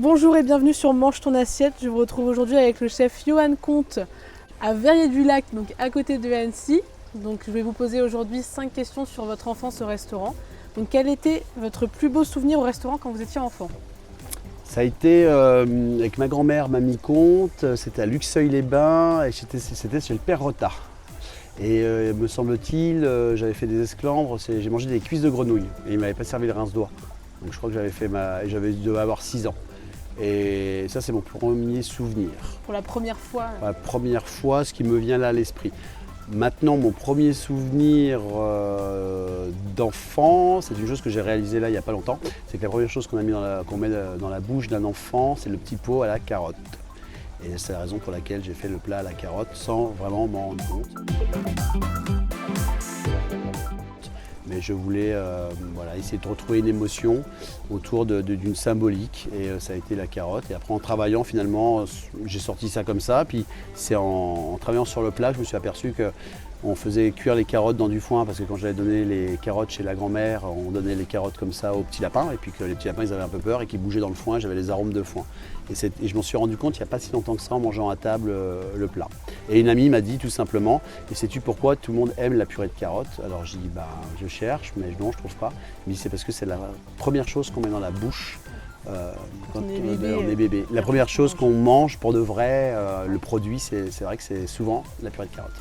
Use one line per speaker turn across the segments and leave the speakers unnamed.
Bonjour et bienvenue sur Mange ton assiette. Je vous retrouve aujourd'hui avec le chef Johan Comte à Verrier-du-Lac, donc à côté de Annecy. Donc je vais vous poser aujourd'hui 5 questions sur votre enfance au restaurant. Donc quel était votre plus beau souvenir au restaurant quand vous étiez enfant?
Ça a été avec ma grand-mère, Mamie Comte, c'était à Luxeuil-les-Bains et c'était chez le Père Retard. Et me semble-t-il, j'avais fait des esclandres, j'ai mangé des cuisses de grenouille et il ne m'avait pas servi le rince-doigt. Donc je crois que j'avais dû avoir 6 ans. Et ça, c'est mon premier souvenir.
Pour la première fois?
La première fois, ce qui me vient là à l'esprit. Maintenant, mon premier souvenir d'enfant, c'est une chose que j'ai réalisée là il n'y a pas longtemps. C'est que la première chose qu'on met dans la bouche d'un enfant, c'est le petit pot à la carotte. Et c'est la raison pour laquelle j'ai fait le plat à la carotte sans vraiment m'en rendre compte. Mais je voulais essayer de retrouver une émotion autour d'une symbolique et ça a été la carotte. Et après en travaillant finalement, j'ai sorti ça comme ça. Puis c'est en travaillant sur le plat que je me suis aperçu qu'on faisait cuire les carottes dans du foin parce que quand j'avais donné les carottes chez la grand-mère, on donnait les carottes comme ça aux petits lapins et puis que les petits lapins ils avaient un peu peur et qu'ils bougeaient dans le foin, j'avais les arômes de foin. Et je m'en suis rendu compte il n'y a pas si longtemps que ça en mangeant à table le plat. Et une amie m'a dit tout simplement, et sais-tu pourquoi tout le monde aime la purée de carottes? Alors j'ai dit je cherche mais non je trouve pas. Mais c'est parce que c'est la première chose qu'on met dans la bouche quand on est bébé. La première chose qu'on mange pour de vrai, le produit, c'est vrai que c'est souvent la purée de carottes.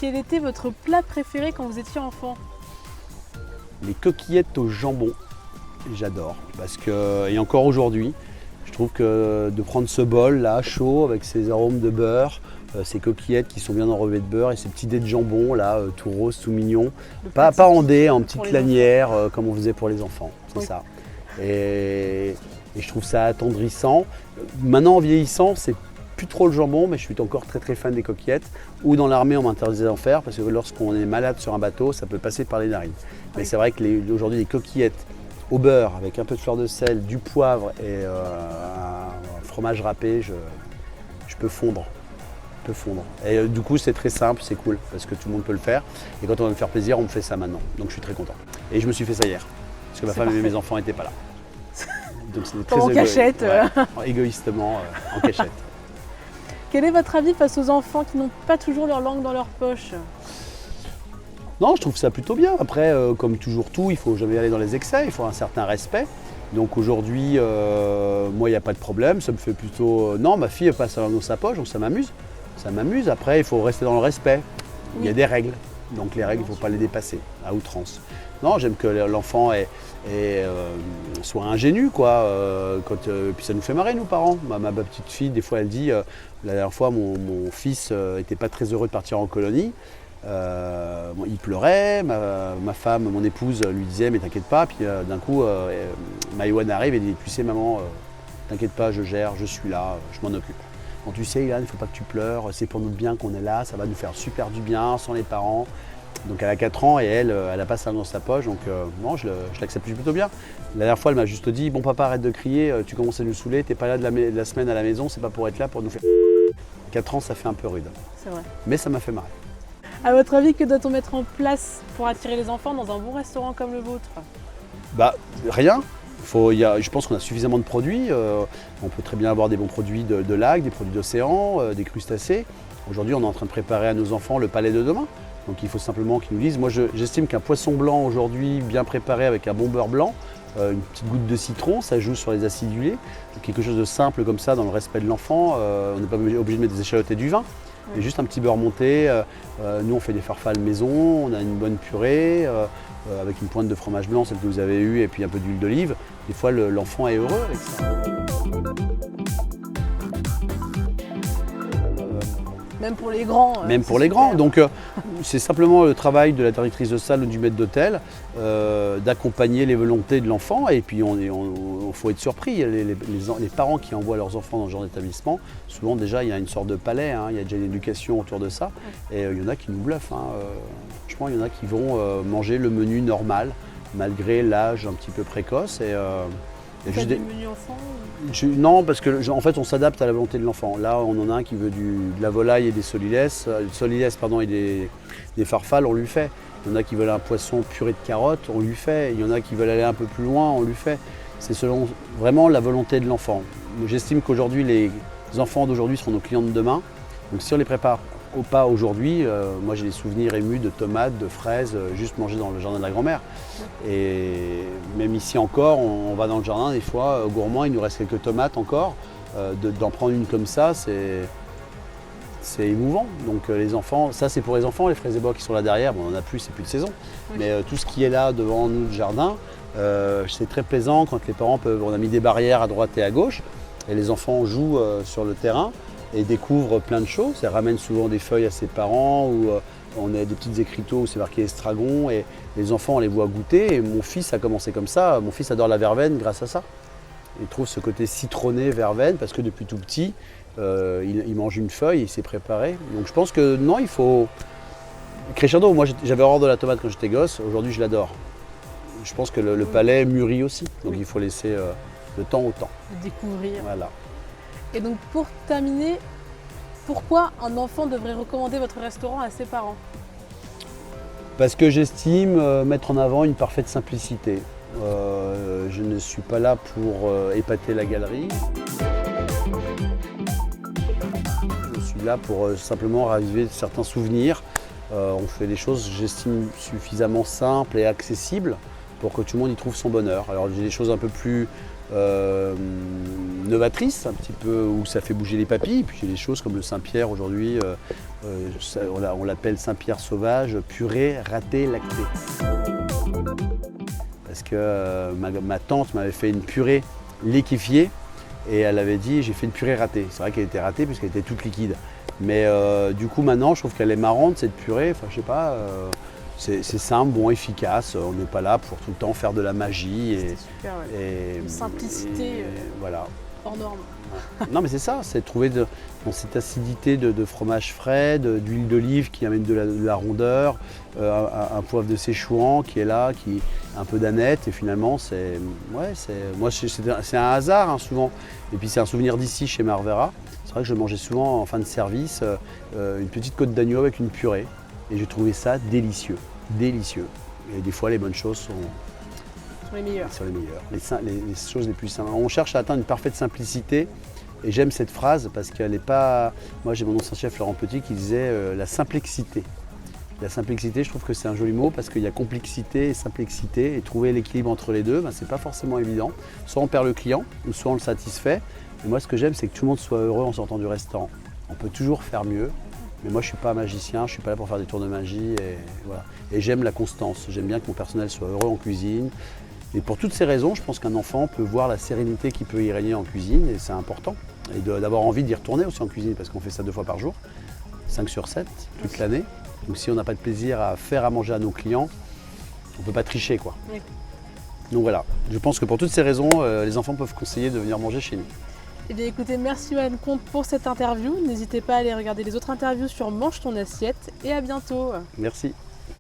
Quel était votre plat préféré quand vous étiez enfant?
Les coquillettes au jambon, j'adore. Parce que, et encore aujourd'hui, je trouve que de prendre ce bol là, chaud, avec ses arômes de beurre, ces coquillettes qui sont bien enrobées de beurre et ces petits dés de jambon là, tout rose, tout mignon. Pas en dés, en petites lanières, comme on faisait pour les enfants. C'est ça. Et je trouve ça attendrissant. Maintenant, en vieillissant, c'est plus trop le jambon, mais je suis encore très fan des coquillettes. Ou dans l'armée, on m'interdisait d'en faire parce que lorsqu'on est malade sur un bateau, ça peut passer par les narines. Mais c'est vrai que aujourd'hui, les coquillettes au beurre avec un peu de fleur de sel, du poivre et un fromage râpé, je peux fondre. Et du coup, c'est très simple, c'est cool parce que tout le monde peut le faire. Et quand on va me faire plaisir, on me fait ça maintenant. Donc je suis très content. Et je me suis fait ça hier parce que ma femme et mes enfants n'étaient pas là. Donc c'était très
en cachette.
Égoïstement, en cachette.
Quel est votre avis face aux enfants qui n'ont pas toujours leur langue dans leur poche?
Non, je trouve ça plutôt bien. Après, comme toujours tout, il ne faut jamais aller dans les excès, il faut un certain respect. Donc aujourd'hui, moi, il n'y a pas de problème. Ça me fait plutôt... non, ma fille passe sa langue dans sa poche, donc ça m'amuse. Ça m'amuse. Après, il faut rester dans le respect. Oui. Il y a des règles. Donc les règles, il ne faut pas les dépasser à outrance. Non, j'aime que l'enfant soit ingénu, quoi. Puis ça nous fait marrer, nous, parents. Ma petite fille, des fois, elle dit... la dernière fois, mon fils n'était pas très heureux de partir en colonie. Il pleurait, ma femme, mon épouse, lui disait « mais t'inquiète pas ». Puis d'un coup, Maïwan arrive et dit « tu sais maman, t'inquiète pas, je gère, je suis là, je m'en occupe ». Bon, tu sais Ilan, il ne faut pas que tu pleures, c'est pour notre bien qu'on est là, ça va nous faire super du bien sans les parents. Donc elle a 4 ans et elle n'a pas ça dans sa poche, donc non, je l'accepte plutôt bien. La dernière fois, elle m'a juste dit « bon papa, arrête de crier, tu commences à nous saouler, t'es pas là de la semaine à la maison, c'est pas pour être là pour nous faire… » 4 ans, ça fait un peu rude. C'est vrai. Mais ça m'a fait marrer.
À votre avis, que doit-on mettre en place pour attirer les enfants dans un bon restaurant comme le vôtre?
Rien. Je pense qu'on a suffisamment de produits. On peut très bien avoir des bons produits de lac, des produits d'océan, des crustacés. Aujourd'hui, on est en train de préparer à nos enfants le palais de demain. Donc il faut simplement qu'ils nous disent. Moi, j'estime qu'un poisson blanc aujourd'hui, bien préparé avec un bon beurre blanc, une petite goutte de citron, ça joue sur les acidulés. Quelque chose de simple comme ça, dans le respect de l'enfant. On n'est pas obligé de mettre des échalotes et du vin. Et juste un petit beurre monté. Nous, on fait des farfales maison, on a une bonne purée avec une pointe de fromage blanc, celle que vous avez eue, et puis un peu d'huile d'olive. Des fois, l'enfant est heureux avec ça.
Même pour les grands.
Même pour les grands. Donc, c'est simplement le travail de la directrice de salle ou du maître d'hôtel d'accompagner les volontés de l'enfant. Et puis, il faut être surpris. Les parents qui envoient leurs enfants dans ce genre d'établissement, souvent déjà, il y a une sorte de palais. Il y a déjà une éducation autour de ça. Et il y en a qui nous bluffent. Franchement, il y en a qui vont manger le menu normal, malgré l'âge un petit peu précoce.
Vous faites des menus enfants
Non, parce que en fait, on s'adapte à la volonté de l'enfant. Là, on en a un qui veut de la volaille et des solilès, et des farfales, on lui fait. Il y en a qui veulent un poisson puré de carottes, on lui fait. Il y en a qui veulent aller un peu plus loin, on lui fait. c'est selon vraiment la volonté de l'enfant. J'estime qu'aujourd'hui, les enfants d'aujourd'hui seront nos clients de demain. Donc si on les prépare au pas aujourd'hui, moi j'ai des souvenirs émus de tomates, de fraises, juste mangées dans le jardin de la grand-mère. Et même ici encore, on va dans le jardin, des fois, gourmand, il nous reste quelques tomates encore. D'en prendre une comme ça, c'est émouvant. Donc les enfants, ça c'est pour les enfants, les fraises et bois qui sont là derrière, bon, on n'en a plus, c'est plus de saison. Oui. Mais tout ce qui est là devant nous, le jardin, c'est très plaisant quand les parents peuvent, on a mis des barrières à droite et à gauche, et les enfants jouent sur le terrain et découvrent plein de choses. Ils ramènent souvent des feuilles à ses parents, ou on a des petits écriteaux où c'est marqué estragon, et les enfants on les voit goûter. Et mon fils a commencé comme ça, mon fils adore la verveine grâce à ça. Il trouve ce côté citronné, verveine, parce que depuis tout petit, il mange une feuille, il s'est préparé. Donc je pense que non, il faut... Crescendo, moi j'avais horreur de la tomate quand j'étais gosse, aujourd'hui je l'adore. Je pense que le palais mûrit aussi, donc il faut laisser le temps au temps.
Découvrir.
Voilà.
Et donc pour terminer, pourquoi un enfant devrait recommander votre restaurant à ses parents?
Parce que j'estime mettre en avant une parfaite simplicité. Je ne suis pas là pour épater la galerie. Je suis là pour simplement raviver certains souvenirs. On fait des choses, j'estime, suffisamment simples et accessibles pour que tout le monde y trouve son bonheur. Alors j'ai des choses un peu plus novatrices, un petit peu où ça fait bouger les papilles. Puis j'ai des choses comme le Saint-Pierre aujourd'hui, on l'appelle Saint-Pierre sauvage, purée, râtée, lactée. Parce que ma tante m'avait fait une purée liquéfiée et elle avait dit j'ai fait une purée ratée. C'est vrai qu'elle était ratée puisqu'elle était toute liquide. Mais du coup maintenant je trouve qu'elle est marrante cette purée, enfin je sais pas, c'est simple, bon, efficace. On n'est pas là pour tout le temps faire de la magie.
Et, super, ouais. Une simplicité
voilà.
hors norme.
Non mais c'est ça, c'est trouver dans cette acidité de fromage frais, d'huile d'olive qui amène de la rondeur, un poivre de Szechuan qui est là, qui un peu d'aneth, et finalement c'est un hasard hein, souvent. Et puis c'est un souvenir d'ici chez Marvera. C'est vrai que je mangeais souvent en fin de service une petite côte d'agneau avec une purée et j'ai trouvé ça délicieux, délicieux. Et des fois les bonnes choses sont
les meilleures.
Les choses les plus simples. On cherche à atteindre une parfaite simplicité et j'aime cette phrase parce qu'elle n'est pas... Moi j'ai mon ancien chef Laurent Petit qui disait la simplexité. La simplicité, je trouve que c'est un joli mot parce qu'il y a complexité et simplicité et trouver l'équilibre entre les deux, c'est pas forcément évident. Soit on perd le client, ou soit on le satisfait. Et moi ce que j'aime c'est que tout le monde soit heureux en sortant du restaurant. On peut toujours faire mieux, mais moi je ne suis pas magicien, je ne suis pas là pour faire des tours de magie. Et, voilà. Et j'aime la constance, j'aime bien que mon personnel soit heureux en cuisine. Et pour toutes ces raisons, je pense qu'un enfant peut voir la sérénité qui peut y régner en cuisine, et c'est important. Et d'avoir envie d'y retourner aussi en cuisine, parce qu'on fait ça 2 fois par jour, 5 sur 7, toute l'année. Donc si on n'a pas de plaisir à faire à manger à nos clients, on ne peut pas tricher, quoi. Oui. Donc voilà, je pense que pour toutes ces raisons, les enfants peuvent conseiller de venir manger chez nous.
Eh bien écoutez, merci Johan Comte pour cette interview. N'hésitez pas à aller regarder les autres interviews sur Mange ton assiette, et à bientôt.
Merci.